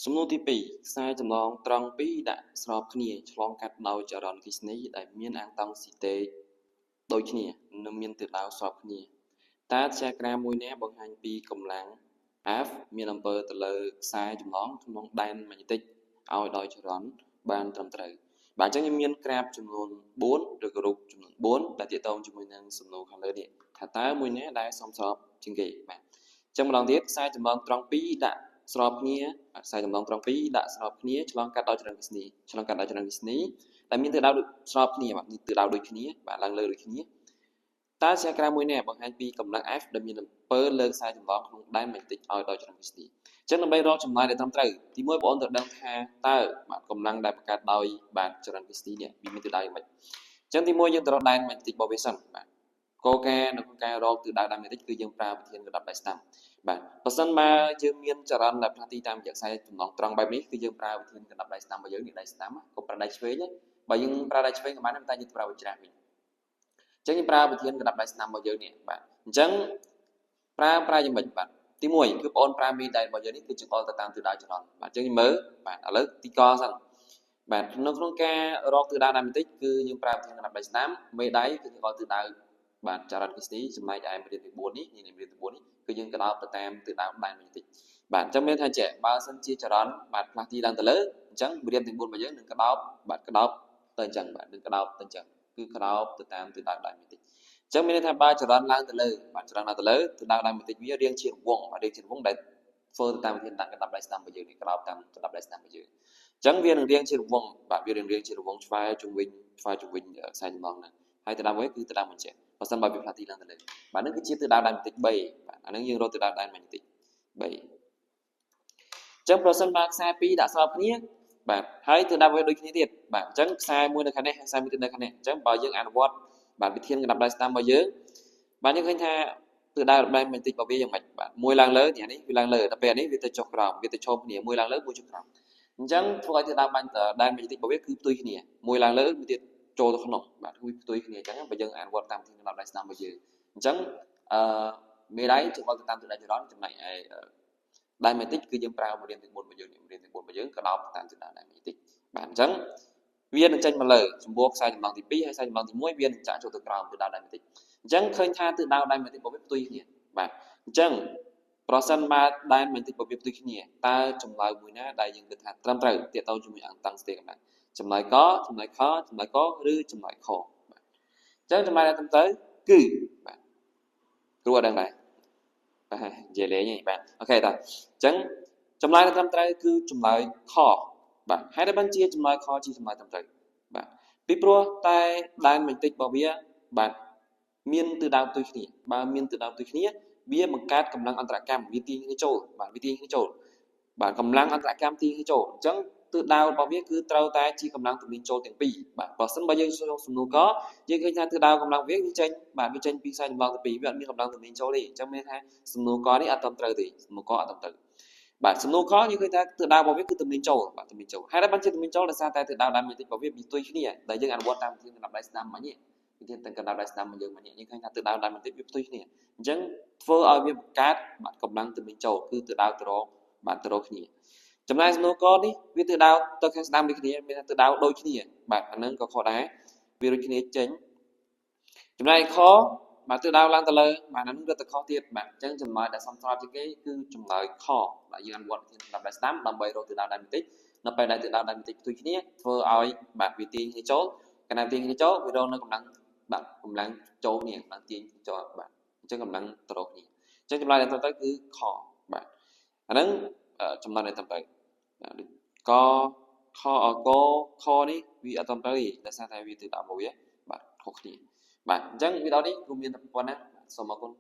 សំណួរទី2ខ្សែចម្លងត្រង់ពីរដាក់ស្របគ្នាឆ្លងកាត់ដោយចរន្តអគ្គិសនីដែលមានអាតង់ស៊ីតេដូចគ្នានិងមានទិសដៅស្របគ្នាតើខ្សែក្រាមមួយនេះបង្ហាញពីកម្លាំង F មានអំពើទៅលើខ្សែចម្លងក្នុងដែនម៉ាញ់ណេទិកឲ្យដោយចរន្តបានត្រឹមត្រូវបាទអញ្ចឹងខ្ញុំមានក្រាបចំនួន4ឬក៏រូបចំនួន4ដែលទាក់ទងជាមួយនឹងសំណួរខាងលើនេះថាតើមួយនេះដែលសមស្របជាងគេបាទអញ្ចឹងម្ដងទៀតខ្សែចម្លងត្រង់ពីរដាក់ស្របគ្នាខ្សែចម្លងត្រង់ពីរដាក់ស្របគ្នាឆ្លងកាត់ដោយចរន្តអគ្គិសនីឆ្លងកាត់ដោយចរន្តអគ្គិសនីដែលមានទិសដៅស្របគ្នាបាទទិសដៅដូចគ្នាបាទឡើងលើដូចគ្នាតើខ្សែក្រាមមួយនេះបង្ហាញពីកម្លាំង F ដែលមានអំពើលើខ្សែចម្លងក្នុងដែនម៉ាញ់ណេទិកឲ្យដោយចរន្តអគ្គិសនីអញ្ចឹងដើម្បីរកចម្លើយដែលត្រឹមត្រូវទី1បងប្អូនត្រូវដឹងថាតើបាទកម្លាំងដែលបង្កើតដោយបាទចរន្តអគ្គិសនីនេះវាមានទិសដៅយ៉ាងម៉េចអញ្ចឹងទី1យើងទៅរកដែនម៉ាញ់ណេទិករបស់វាសិនបាទគោលការណ៍នៅក្នុងការរកទិសដៅដែនម៉ាញ់ណេទិកគឺយើងប្រើវិធានកណ្ដាប់ដៃស្ដាំបាទបើសិនបើយើងមានចរន្តដែលផ្លាស់ទីតាមរយៈខ្សែចម្លងត្រង់បែបនេះគឺយើងប្រើវិធានកណ្ដាប់ដៃស្ដាំរបស់យើងនេះដៃស្ដាំកុំប្រើដៃឆ្វេងបើយើងប្រើដៃឆ្វេងក៏បានតែយើងប្រើវាច្រាស់វិញអញ្ចឹងយើងប្រើវិធានកណ្ដាប់ដៃស្ដាំរបស់យើងនេះបាទអញ្ចឹងប្រើយ៉ាងម៉េចបាទទី1គឺបងប្អូនប្រើមេដៃរបស់យើងនេះគឺចង្អុលទៅតាមទិសដៅចរន្តបាទអញ្ចឹងយើងមើលបាទឥឡូវទីកសិនបាទក្នុងការរកទិសដៅដែនម៉ាញ់ណេទិកគឺយើងប្រើវិធានកណ្ដាប់ដៃស្ដាំមេដៃគឺចង្អុលទិសដៅបាទចរន្តអគ្គិសនីចំណែកឯមេរៀនទី4នេះមេរៀនទី4នេះគឺយើងកដោបទៅតាមទិសដៅដែនម៉ាញ់ណេទិកបាទអញ្ចឹងមានថាចេះបើសិនជាចរន្តបាទផ្លាស់ទីឡើងទៅលើអញ្ចឹងមេរៀនទី4របស់យើងនឹងកដោបបាទកដោបទៅអញ្ចឹងបាទនឹងកដោបទៅអញ្ចឹងគឺកដោបទៅតាមទិសដៅដែនម៉ាញ់ណេទិកអញ្ចឹងមានន័យថាបើចរន្តឡើងទៅលើបាទចរន្តឡើងទៅលើទិសដៅដែនម៉ាញ់ណេទិកវារៀងជារង្វង់បាទរៀងជារង្វង់ដែលធ្វើទៅតាមវិធានដាក់កណ្ដាប់ដៃស្ដាំរបស់យើងនេះកដោបតាមកណ្ដាប់ដៃស្ដាំរបស់យើងអញ្ចឹងវានឹងរៀងជារង្វង់បាទវារៀងជារង្វង់ឆ្វែងជុំវិញខ្សែចម្លងហ្នឹងហើយទិសដៅមួយគឺទិសដៅបញ្ជាក់បើសិនបើវាផ្លាស់ទីឡើងទៅលើបាទនេះគឺជាទិសដៅដែនម៉ាញ់ណេទិក3បាទអានឹងយើងរកទិសដៅដែនម៉ាញ់ណេទិក3អញ្ចឹងប្រសិនបើខ្សែ2ដាក់ស្របគ្នាបាទហើយទិសដៅវាដូចគ្នាទៀតបាទអញ្ចឹងខ្សែមួយនៅខាងនេះខ្សែមួយទៀតនៅខាងនេះអញ្ចឹងបើយើងអនុវត្តបាទវិធានកណ្ដាប់ដៃស្ដាំរបស់យើងបាទយើងឃើញថាទិសដៅដែនម៉ាញ់ណេទិករបស់វាយ៉ាងម៉េចបាទមួយឡើងលើនេះវាឡើងលើតែពេលនេះវាទៅចុះក្រោមវាទៅឈោមគ្នាមួយឡើងលើមួយចុះក្រោមអញ្ចឹងធ្វើឲ្យទិសដៅដែនម៉ាញ់ណេទិករបស់វាគឺផ្ទុយគ្នាមួយឡើងលើមួយទៀតចូលទៅក្នុងបាទគឺផ្ទុយគ្នាអញ្ចឹងបើយើងអនុវត្តតាមវិធានកណ្ដាប់ដៃស្ដាំរបស់យើងអញ្ចឹងមេដៃចុះទៅតាមទិសដៅចរន្តចំណែកឯដែនម៉ាញ់ណេទិកគឺយើងប្រើមេរៀនទី4របស់យើងមេរៀនទី4របស់យើងក៏ដោតតាមទិសដៅដែនម៉ាញ់ណេទិកបាទអញ្ចឹងវានឹងចេញមកលើសម្បូរខ្សែចម្លងទី2ហើយខ្សែចម្លងទី1វានឹងចាក់ចូលទៅក្រោមទិសដៅដែនម៉ាញ់ណេទិកអញ្ចឹងឃើញថាទិសដៅដែនម៉ាញ់ណេទិករបស់វាផ្ទុយគ្នាបាទអញ្ចឹងប្រសិនបើដែនម៉ាញ់ណេទិករបស់វាផ្ទុយគ្នាតើចម្លើយមួយណាដែលយើងគិតថាត្រឹមត្រូវទាក់ទងជាមួយអង្គតាំងស្ទះកម្លាំងចម្លើយកចម្លើយខចម្លើយកឬចម្លើយខបាទអញ្ចឹងចម្លើយដែលត្រឹមត្រូវគឺបាទគ្រូអត់ដឹងដែរបាទនិយាយលេងហ្នឹងបាទអូខេតោះអញ្ចឹងចម្លើយដែលត្រឹមត្រូវគឺចម្លើយខបាទហើយដែលបានជាចម្លើយខជាចម្លើយត្រឹមត្រូវបាទពីព្រោះតែដែនម៉ាញ់ណេទិករបស់វាបាទមានទិសដៅផ្ទុយគ្នាបើមានទិសដៅផ្ទុយគ្នាវាបង្កើតកម្លាំងអន្តរកម្មវាទាញគ្នាចូលបាទវាទាញគ្នាចូលបាទកម្លាំងអន្តរកម្មទាញគ្នាចូលអញ្ចឹងទិសដៅរបស់វាគឺត្រូវតែជាកម្លាំងទំនាញចូលទាំងពីរបាទបើសិនបើយើងចូលសំណួរកយើងឃើញថាទិសដៅកម្លាំងវាចេញបាទវាចេញពីខ្សែចម្លងទី2វាអត់មានកម្លាំងទំនាញចូលទេអញ្ចឹងមានថាសំណួរកនេះអត់ត្រឹមត្រូវទេសំណួរកអត់ត្រឹមត្រូវបាទសំណួរខយើងឃើញថាទិសដៅរបស់វាគឺទំនាញចូលបាទទំនាញចូលហើយដែលបានជាទំនាញចូលដោយសារតែទិសដៅដែនម៉ាញ់ណេទិករបស់វាផ្ទុយគ្នាដែលយើងអនុវត្តតាមវិធានកណ្ដាប់ដៃស្ដាំមិញនេះវិធានកណ្ដាប់ដៃស្ដាំរបស់យើងមិញនេះយើងឃើញថាទិសដៅដែនម៉ាញ់ណេទិកវាផ្ទុយគ្នាអញ្ចឹងធ្វើឲ្យវាបង្កើតបាទកម្លាំងទំនាញចូលគឺទិសដៅទៅរកបាទទៅរកគ្នាចំណែកសំណួរកនេះវាទិសដៅទៅខាងស្ដាំដូចគ្នាមានទិសដៅដូចគ្នាបាទអានឹងក៏ខុសដែរវាដូចគ្នាចេញចំណែកខបាទទិសដៅឡើងទៅលើបាទអានឹងរត់ទៅខុសទៀតបាទអញ្ចឹងចម្លើយដែលសមស្របជាងគេគឺចម្លើយខបាទយើងអនុវត្តវិធានកណ្ដាប់ដៃស្ដាំដើម្បីរកទិសដៅដែនម៉ាញ់ណេទិកនៅពេលដែលទិសដៅដែនម៉ាញ់ណេទិកផ្ទុយគ្នាធ្វើឲ្យបាទវាទាញគ្នាចូលកាលណាទាញគ្នាចូលវារកនៅកម្លាំងបាទកម្លាំងចូលគ្នាកម្លាំងទាញចូលបាទអញ្ចឹងកម្លាំងទៅរកគ្នាអញ្ចឹងចម្លើយដែលត្រឹមត្រូវគឺខបាទអាហ្នឹងចំណុចដែលត្រឹមត្រូវកខកខនេះវាអត់ត្រឹមត្រូវទេដោយសារតែវាទិសដៅរបស់វាបាទខុសគ្នាបាទអញ្ចឹងវីដេអូនេះគ្រូមានតែប៉ុណ្ណាសូមអរគុណ